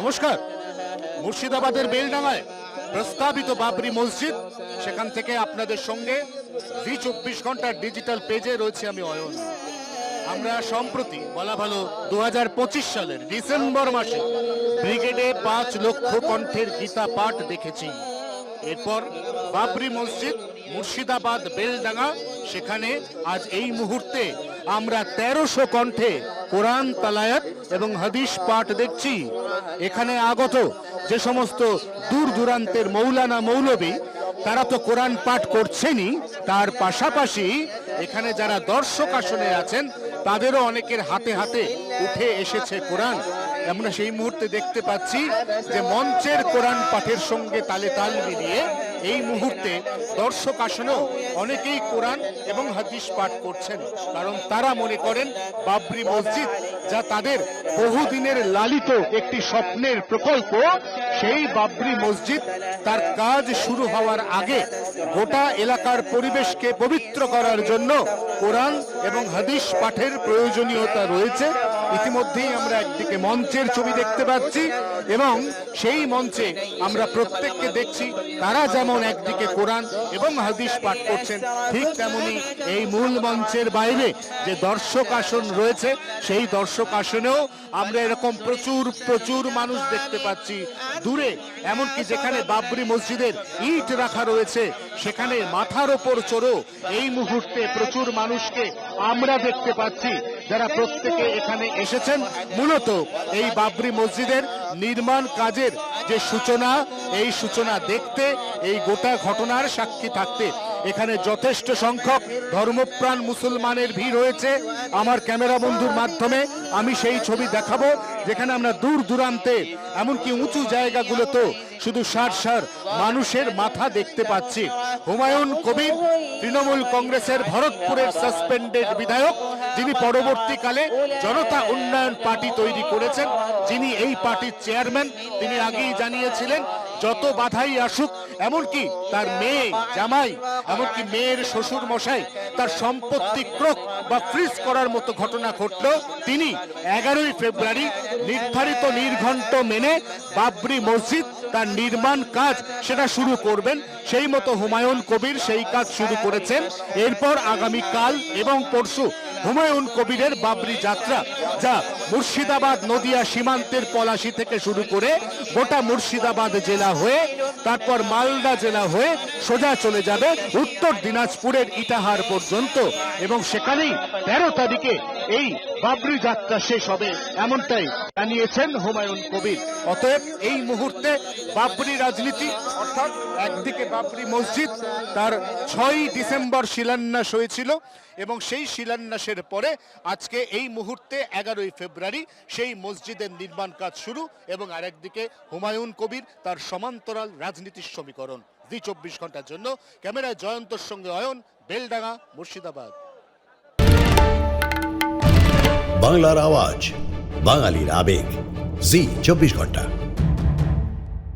নমস্কার। মুর্শিদাবাদের বেলডাঙ্গায় প্রস্তাবিত বাবরি মসজিদ, সেখান থেকে আপনাদের সঙ্গে জি 24 ঘন্টার ডিজিটাল পেজে রয়েছে আমি অয়ন। আমরা সম্প্রতি বলা ভালো 2025 সালের ডিসেম্বর মাসে ব্রিগেডে 5 লক্ষ কণ্ঠের গীতা পাঠ দেখেছি। এরপর বাবরি মসজিদ মুর্শিদাবাদ বেলডাঙ্গা, সেখানে আজ এই মুহূর্তে আমরা 1300 কণ্ঠে কোরআন তালায়াত এবং হাদিস পাঠ দেখছি। এখানে আগত যে সমস্ত দূর দূরান্তের মৌলানা মৌলবী, তারা তো কোরআন পাঠ করছেনই, তার পাশাপাশি এখানে যারা দর্শক আসনে আছেন তাদেরও অনেকের হাতে হাতে উঠে এসেছে কোরআন। আমরা সেই মুহূর্তে দেখতে পাচ্ছি যে মঞ্চের কোরআন পাঠের সঙ্গে তালে তাল মিলিয়ে এই মুহূর্তে দর্শক আসনেও অনেকেই কোরআন এবং হাদিস পাঠ করছেন, কারণ তারা মনে করেন বাবরি মসজিদ, যা তাদের বহুদিনের লালিত একটি স্বপ্নের প্রকল্প, সেই বাবরি মসজিদ তার কাজ শুরু হওয়ার আগে গোটা এলাকার পরিবেশকে পবিত্র করার জন্য কোরআন এবং হাদিস পাঠের প্রয়োজনীয়তা রয়েছে। ইতিমধ্যেই আমরা একদিকে মঞ্চের ছবি দেখতে পাচ্ছি এবং সেই মঞ্চে আমরা প্রত্যেককে দেখছি তারা যেমন একদিকে কোরআন এবং হাদিস পাঠ করছেন, ঠিক তেমনি এই মূল মঞ্চের বাইরে যে দর্শক আসন রয়েছে সেই দর্শক আসনেও আমরা এরকম প্রচুর মানুষ দেখতে পাচ্ছি। দূরে এমনকি যেখানে বাবরি মসজিদের ইট রাখা রয়েছে সেখানে মাথার ওপর চড়ো এই মুহূর্তে প্রচুর মানুষকে আমরা দেখতে পাচ্ছি, যারা প্রত্যেকে এখানে এসেছেন মূলত এই বাবরি মসজিদের নির্মাণ কাজের যে সূচনা, এই সূচনা দেখতে, এই গোটা ঘটনার সাক্ষী থাকতে। এখানে যথেষ্ট সংখ্যক ধর্মপ্রাণ মুসলমানের ভিড় হয়েছে। আমার ক্যামেরা বন্ধুর মাধ্যমে আমি সেই ছবি দেখাবো, যেখানে আমরা দূর দূরান্তে এমনকি উঁচু জায়গাগুলোতে শুধু সার মানুষের মাথা দেখতে পাচ্ছি। হুমায়ুন কবির, তৃণমূল কংগ্রেসের ভরতপুরের সাসপেন্ডেড বিধায়ক, যিনি পরবর্তীকালে জনতা উন্নয়ন পার্টি তৈরি করেছেন, যিনি এই পার্টির চেয়ারম্যান, তিনি আগেই জানিয়েছিলেন যত বাধাই আসুক, এমনকি তার মেয়ে জামাই, এমনকি মেয়ের শ্বশুর মশাই তার সম্পত্তি ক্রোক বা ফ্রিজ করার মতো ঘটনা ঘটলেও তিনি 11ই ফেব্রুয়ারি নির্ধারিত নির্ঘণ্ট মেনে বাবরি মসজিদ তার নির্মাণ কাজ সেটা শুরু করবেন। সেই মতো হুমায়ুন কবির সেই কাজ শুরু করেছেন। এরপর আগামীকাল এবং পরশু হুমায়ুন কবিরের বাবরি যাত্রা, যা মুর্শিদাবাদ নদিয়া সীমান্তের পলাশী থেকে শুরু করে গোটা মুর্শিদাবাদ জেলা হয়ে, তারপর মালদা জেলা হয়ে সোজা চলে যাবে উত্তর দিনাজপুরের ইটাহার পর্যন্ত, এবং সেখানেই 13 তারিখে এই বাবরি যাত্রা শেষ হবে, এমনটাই জানিয়েছেন হুমায়ুন কবির। অতএব এই মুহূর্তে বাবরি রাজনীতি, অর্থাৎ একদিকে বাবরি মসজিদ তার 6ই ডিসেম্বর শিলান্যাস হয়েছিল এবং সেই শিলান্যাসের পরে আজকে এই মুহূর্তে 11ই ফেব্রুয়ারি সেই মসজিদের নির্মাণ কাজ শুরু, এবং আরেকদিকে হুমায়ুন কবির তার সমান্তরাল রাজনীতির সমীকরণ। জি 24 ঘন্টার জন্য ক্যামেরায় জয়ন্তর সঙ্গে অয়ন, বেলডাঙ্গা, মুর্শিদাবাদ। বাংলার আওয়াজ, বাঙালির আবেগ, জি 24 ঘন্টা।